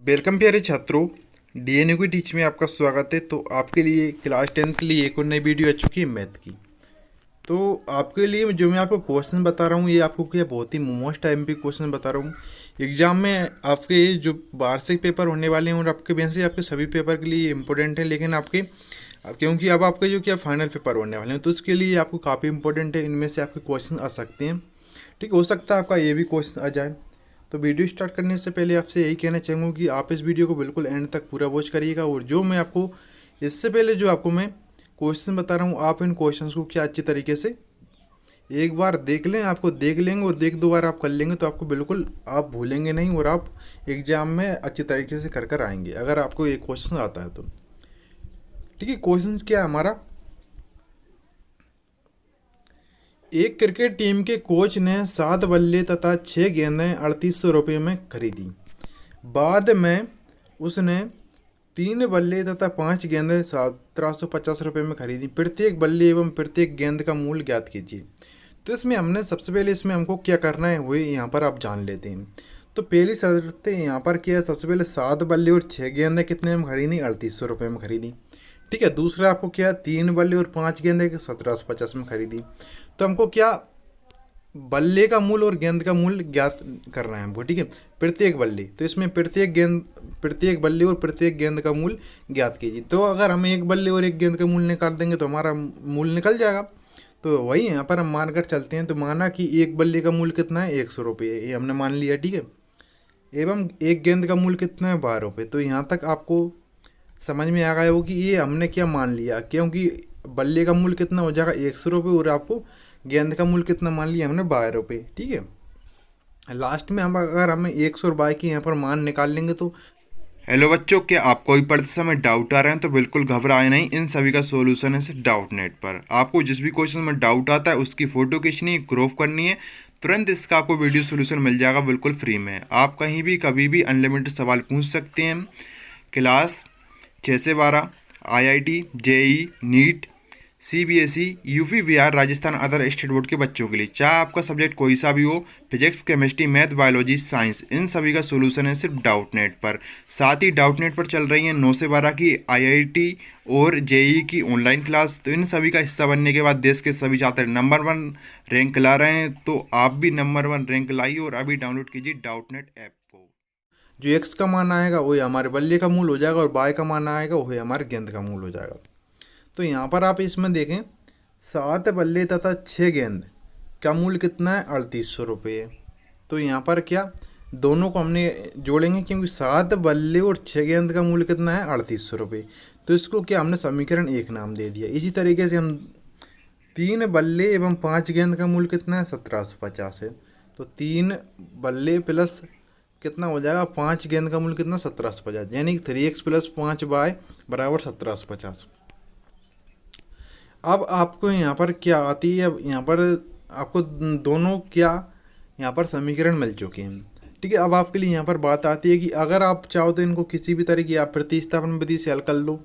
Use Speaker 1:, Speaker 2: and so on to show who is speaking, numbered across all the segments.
Speaker 1: Welcome प्यारे छात्रों। डीएनयू की टीच में आपका स्वागत है। तो आपके लिए क्लास 10 के लिए एक और नई वीडियो आ चुकी है मैथ की। तो आपके लिए जो मैं आपको क्वेश्चन बता रहा हूँ ये आपको क्या बहुत ही मोस्ट टाइम पे क्वेश्चन बता रहा हूँ। एग्जाम में आपके जो वार्षिक पेपर होने वाले हैं और आपके वैसे आपके सभी पेपर के लिए इम्पोर्टेंट है, लेकिन आपके क्योंकि अब आपके जो क्या फाइनल पेपर होने वाले हैं तो उसके लिए आपको काफ़ी इंपॉर्टेंट है। इनमें से आपके क्वेश्चन आ सकते हैं। ठीक, हो सकता है आपका ये भी क्वेश्चन आ जाए। तो वीडियो स्टार्ट करने से पहले आपसे यही कहना चाहूँगा कि आप इस वीडियो को बिल्कुल एंड तक पूरा वॉच करिएगा। और जो मैं आपको इससे पहले जो आपको मैं क्वेश्चन बता रहा हूँ आप इन क्वेश्चंस को क्या अच्छी तरीके से एक बार देख लें। आपको देख लेंगे और देख दो बार आप कर लेंगे तो आपको बिल्कुल आप भूलेंगे नहीं और आप एग्जाम में अच्छी तरीके से कर आएंगे अगर आपको एक क्वेश्चन आता है तो। ठीक है, क्वेश्चन क्या है हमारा। एक क्रिकेट टीम के कोच ने 7 बल्ले तथा 6 गेंदें 3800 रुपये में खरीदी। बाद में उसने 3 बल्ले तथा 5 गेंदें 1750 रुपये में खरीदी। प्रत्येक बल्ले एवं प्रत्येक गेंद का मूल्य ज्ञात कीजिए। तो इसमें हमने सबसे पहले इसमें हमको क्या करना है वही यहाँ पर आप जान लेते हैं। तो पहली शर्त यहाँ पर क्या है, सबसे पहले 7 बल्ले और 6 गेंदें कितने में खरीदी, 3800 रुपये में खरीदी। ठीक है, दूसरा आपको क्या, 3 बल्ले और 5 गेंदें 1750 में खरीदी। तो हमको क्या बल्ले का मूल्य और गेंद का मूल्य ज्ञात करना है हमको। ठीक है, प्रत्येक बल्ले, तो इसमें प्रत्येक बल्ले और प्रत्येक गेंद का मूल्य ज्ञात कीजिए। तो अगर हम एक बल्ले और एक गेंद का मूल्य निकाल देंगे तो हमारा मूल्य निकल जाएगा। तो वही यहाँ पर हम मानकर चलते हैं। तो माना कि एक बल्ले का मूल्य कितना है, 100 रुपये, ये हमने मान लिया। ठीक है, एवं एक गेंद का मूल्य कितना है, 12 रुपये। तो यहाँ तक आपको समझ में आ गया हो कि ये हमने क्या मान लिया, क्योंकि बल्ले का मूल्य कितना हो जाएगा, 100 रुपये, और आपको गेंद का मूल्य कितना मान लिया हमने, 12 रुपये। ठीक है, लास्ट में हम अगर हमें 100 और 12 की यहाँ पर मान निकाल लेंगे तो। हेलो बच्चों, क्या आपको भी पढ़ते समय डाउट आ रहे हैं तो बिल्कुल घबराए नहीं। इन सभी का सॉल्यूशन है डाउट नेट पर। आपको जिस भी क्वेश्चन में डाउट आता है उसकी फ़ोटो खींचनी है, क्रॉप करनी है, तुरंत इसका आपको वीडियो सॉल्यूशन मिल जाएगा बिल्कुल फ्री में। आप कहीं भी कभी भी अनलिमिटेड सवाल पूछ सकते हैं। क्लास 6 से 12, IIT, JEE, NEET, CBSE, UP, Bihar, Rajasthan, other state board के बच्चों के लिए, चाहे आपका सब्जेक्ट कोई सा भी हो, physics, chemistry, math, biology, science, इन सभी का सोल्यूशन है सिर्फ डाउट नेट पर। साथ ही डाउट नेट पर चल रही है 9 से 12 की IIT और JEE की ऑनलाइन क्लास। तो इन सभी का हिस्सा बनने के बाद देश के सभी छात्र नंबर 1 रैंक ला रहे हैं। तो आप भी नंबर 1 रैंक लाइए और अभी डाउनलोड कीजिए डाउट नेट ऐप को। जो एक्स का मान आएगा वही हमारे बल्ले का मूल हो जाएगा और बाय का मान आएगा वही हमारे गेंद का मूल हो जाएगा। तो यहाँ पर आप इसमें देखें, 7 बल्ले तथा 6 गेंद का मूल्य कितना है, 3800 रुपये। तो यहाँ पर क्या दोनों को हमने जोड़ेंगे, क्योंकि 7 बल्ले और 6 गेंद का मूल्य कितना है, 3800 रुपये। तो इसको क्या हमने समीकरण 1 नाम दे दिया। इसी तरीके से हम 3 बल्ले एवं 5 गेंद का मूल्य कितना है, 1750 है। तो 3 बल्ले प्लस कितना हो जाएगा, 5 गेंद का मूल्य कितना, 1750, यानी 3x + 5y बराबर 1750। अब आपको यहाँ पर क्या आती है, अब यहाँ पर आपको दोनों क्या यहाँ पर समीकरण मिल चुके हैं। ठीक है, अब आपके लिए यहाँ पर बात आती है कि अगर आप चाहो तो इनको किसी भी तरह की आप प्रतिस्थापन विधि से हल कर लो,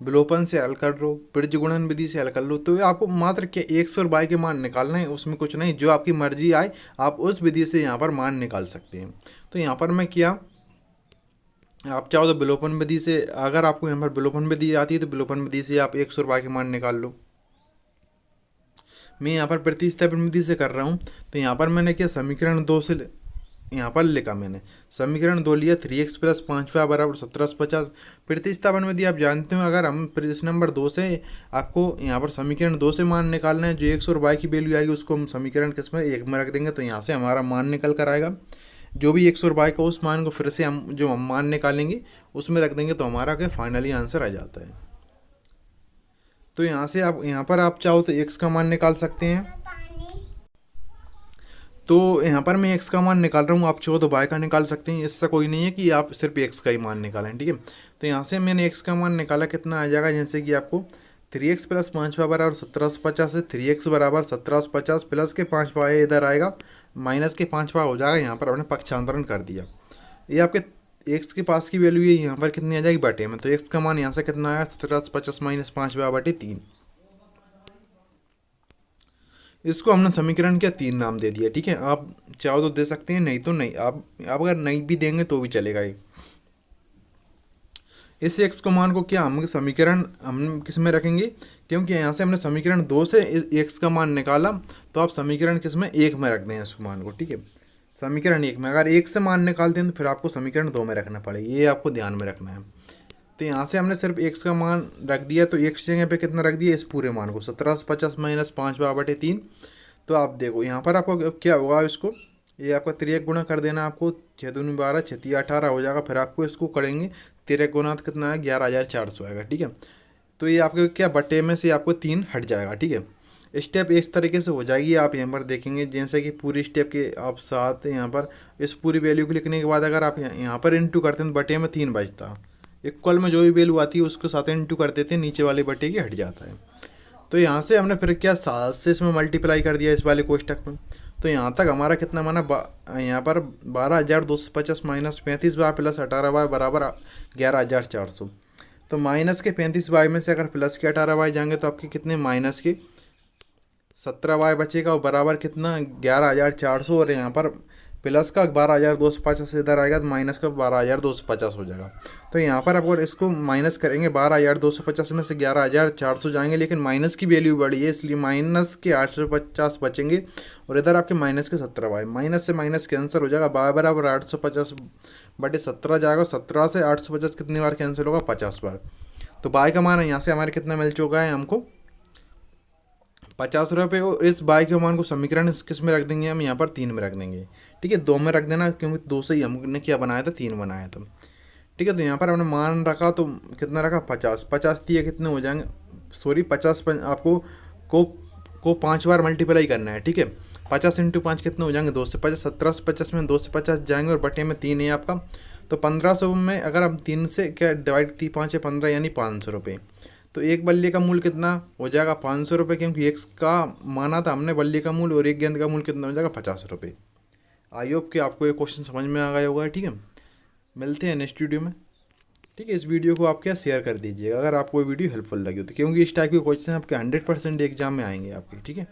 Speaker 1: विलोपन से हल कर लो, बीजगुणन विधि से हल कर लो। तो आपको मात्र क्या 100 और 22 के मान निकालना है, उसमें कुछ नहीं, जो आपकी मर्जी आए आप उस विधि से यहाँ पर मान निकाल सकते हैं। तो यहाँ पर मैं क्या, आप चाहो तो विलोपन विधि से, अगर आपको यहाँ पर विलोपन विधि आती है तो विलोपन विधि से आप 100 और 22 के मान निकाल लो। मैं यहाँ पर प्रतिस्थापन विधि से कर रहा हूँ। तो यहाँ पर मैंने क्या समीकरण 2 से यहाँ पर लिखा, मैंने समीकरण 2 लिया, 3x + 5y बराबर 1750। प्रतिस्थापन विधि आप जानते हो, अगर हम प्रश्न नंबर 2 से आपको यहाँ पर समीकरण 2 से मान निकालना है, जो 100 और y की वैल्यू आएगी उसको हम समीकरण किस में 1 में रख देंगे तो यहाँ से हमारा मान निकल कर आएगा। जो भी 100 और y का उस मान को फिर से हम जो हम मान निकालेंगे उसमें रख देंगे तो हमारा क्या फाइनली आंसर आ जाता है। तो यहाँ से आप यहाँ पर आप चाहो तो x का मान निकाल सकते हैं। तो यहाँ पर मैं x का मान निकाल रहा हूँ, आप चाहो तो y का निकाल सकते हैं। इससे कोई नहीं है कि आप सिर्फ x का ही मान निकालें। ठीक है, तो यहाँ से मैंने x का मान निकाला, कितना आ जाएगा, जैसे कि आपको 3x + 5y बराबर 1750 है। 3x बराबर 1750 प्लस के 5y इधर आएगा, माइनस के 5y हो जाएगा। यहाँ पर आपने पक्षांतरण कर दिया, ये आपके x के पास की वैल्यू है, यहाँ पर कितनी आ जाएगी, बटे में। तो x का मान यहाँ से कितना आया, 1750 - 5y/3। इसको हमने समीकरण क्या 3 नाम दे दिया। ठीक है, आप चाहो तो दे सकते हैं, नहीं तो नहीं। आप अगर नहीं भी देंगे तो भी चलेगा ये। इस एक्स को मान को क्या हम समीकरण हम किस में रखेंगे, क्योंकि यहाँ से हमने समीकरण 2 से एक्स का मान निकाला, तो आप समीकरण किस में 1 में रख दें इसको मान को, ठीक है। समीकरण 1 में अगर 1 से मान निकालते हैं तो फिर आपको समीकरण 2 में रखना पड़ेगा, ये आपको ध्यान में रखना है। तो यहाँ से हमने सिर्फ एक्स का मान रख दिया, तो एक्स जगह पे कितना रख दिया, इस पूरे मान को 1750 माइनस 5/3। तो आप देखो यहाँ पर आपको क्या होगा, इसको ये आपका 3 गुना कर देना, आपको 6 दूनी 12 6 18 हो जाएगा। फिर आपको इसको करेंगे 13 गुना तो कितना है 11,400 आएगा, ठीक है। तो ये आपके क्या बटे में से आपको 3 हट जाएगा, ठीक है। स्टेप इस तरीके से हो जाएगी। आप यहाँ पर देखेंगे जैसे कि पूरी स्टेप के आप साथ यहाँ पर इस पूरी वैल्यू को लिखने के बाद अगर आप यहाँ पर इंटू करते हैं तो बटे में 3 बचता, इक्वल में जो भी वैल्यू आती है उसको साथ इंटू कर देते हैं, नीचे वाले बटे की हट जाता है। तो यहाँ से हमने फिर क्या 7 से इसमें मल्टीप्लाई कर दिया इस वाले कोष्टक में। तो यहाँ तक हमारा कितना माना यहाँ पर 12,250 माइनस 35y प्लस 18y बराबर 11,400। तो माइनस के 35y में से अगर प्लस के 18y जाएंगे तो आपके कितने माइनस के 17y बचेगा और बराबर कितना 11,400। और यहाँ पर प्लस का 12,250 इधर आएगा तो माइनस का 12,250 हो जाएगा। तो यहाँ पर अगर इसको माइनस करेंगे 12,250 में से 11,400 जाएंगे, लेकिन माइनस की वैल्यू बढ़ी है इसलिए माइनस के 850 बचेंगे और इधर आपके माइनस के 17y, माइनस से माइनस कैंसिल हो जाएगा, y बराबर 850 बटे 17 जाएगा। 17 से 850 कितनी बार कैंसिल होगा, 50 बार। तो y का मान है यहाँ से हमारे कितना मिल चुका है हमको 50 रुपये। और इस बाई के मान को समीकरण किस में रख देंगे, हम यहाँ पर 3 में रख देंगे, ठीक है। 2 में रख देना क्योंकि 2 से ही हमने क्या बनाया था 3 बनाया था, ठीक है। तो यहाँ पर हमने मान रखा तो कितना रखा 50, 50 दिए कितने हो जाएंगे, सॉरी 50 आपको को 5 बार मल्टीप्लाई करना है, ठीक है। 50 × 5 कितने हो जाएंगे 2 से 50, 17 से 50 में 2 से 50 जाएंगे और बटे में 3 है आपका। तो 1500 में अगर हम 3 से क्या डिवाइड 5 है 15 यानी 500 रुपये। तो एक बल्ले का मूल कितना हो जाएगा 500 रुपये, क्योंकि एक्स का माना था हमने बल्ले का मूल, और एक गेंद का मूल कितना हो जाएगा 50 रुपये। आई होप कि आपको ये क्वेश्चन समझ में आ गया होगा, ठीक है। मिलते हैं नेक्स्ट वीडियो में, ठीक है। इस वीडियो को आप क्या शेयर कर दीजिएगा अगर आपको ये वीडियो हेल्पफुल लगी हो तो, क्योंकि इस टाइप के क्वेश्चन आपके 100% एग्जाम में आएंगे आपके, ठीक है।